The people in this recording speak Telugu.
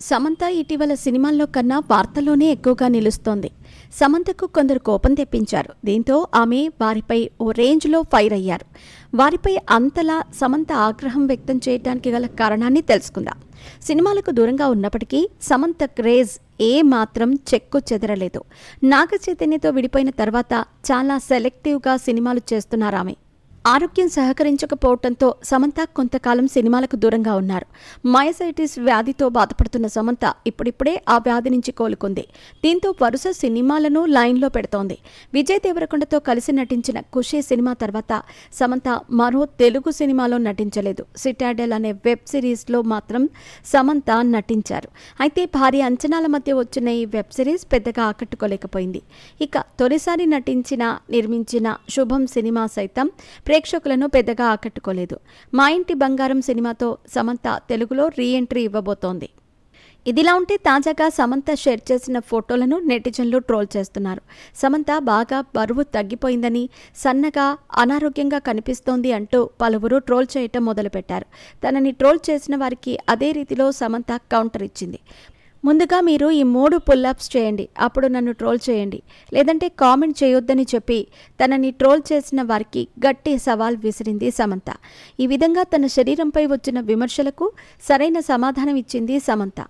సమంత ఇటీవల సినిమాల్లో కన్నా వార్తల్లోనే ఎక్కువగా నిలుస్తోంది. సమంతకు కొందరు కోపం తెప్పించారు. దీంతో ఆమె వారిపై ఓ రేంజ్లో ఫైర్ అయ్యారు. వారిపై అంతలా సమంత ఆగ్రహం వ్యక్తం చేయడానికి గల కారణాన్ని తెలుసుకుందాం. సినిమాలకు దూరంగా ఉన్నప్పటికీ సమంత క్రేజ్ ఏ మాత్రం చెక్కు చెదరలేదు. నాగ చైతన్యతో విడిపోయిన తర్వాత చాలా సెలెక్టివ్గా సినిమాలు చేస్తున్నారామె. ఆరోగ్యం సహకరించకపోవడంతో సమంత కొంతకాలం సినిమాలకు దూరంగా ఉన్నారు. మయోసైటిస్ వ్యాధితో బాధపడుతున్న సమంత ఇప్పుడిప్పుడే ఆ వ్యాధి నుంచి కోలుకుంది. దీంతో వరుస సినిమాలను లైన్లో పెడుతోంది. విజయ్ దేవరకొండతో కలిసి నటించిన ఖుషీ సినిమా తర్వాత సమంత మరో తెలుగు సినిమాలో నటించలేదు. సిటాడెల్ అనే వెబ్ సిరీస్లో మాత్రం సమంత నటించారు. అయితే భారీ అంచనాల మధ్య వచ్చిన ఈ వెబ్ సిరీస్ పెద్దగా ఆకట్టుకోలేకపోయింది. ఇక తొలిసారి నిర్మించిన శుభం సినిమా సైతం ప్రేక్షకులను పెద్దగా ఆకట్టుకోలేదు. మా ఇంటి బంగారం సినిమాతో సమంత తెలుగులో రీఎంట్రీ ఇవ్వబోతోంది. ఇదిలా ఉంటే తాజాగా సమంత షేర్ చేసిన ఫోటోలను నెటిజన్లు ట్రోల్ చేస్తున్నారు. సమంత బాగా బరువు తగ్గిపోయిందని, సన్నగా అనారోగ్యంగా కనిపిస్తోంది అంటూ పలువురు ట్రోల్ చేయటం మొదలుపెట్టారు. తనని ట్రోల్ చేసిన వారికి అదే రీతిలో సమంత కౌంటర్ ఇచ్చింది. ముందుగా మీరు ఈ 3 పుల్అప్స్ చేయండి, అప్పుడు నన్ను ట్రోల్ చేయండి, లేదంటే కామెంట్ చేయొద్దని చెప్పి తనని ట్రోల్ చేసిన వారికి గట్టి సవాల్ విసిరింది సమంత. ఈ విధంగా తన శరీరంపై వచ్చిన విమర్శలకు సరైన సమాధానం ఇచ్చింది సమంత.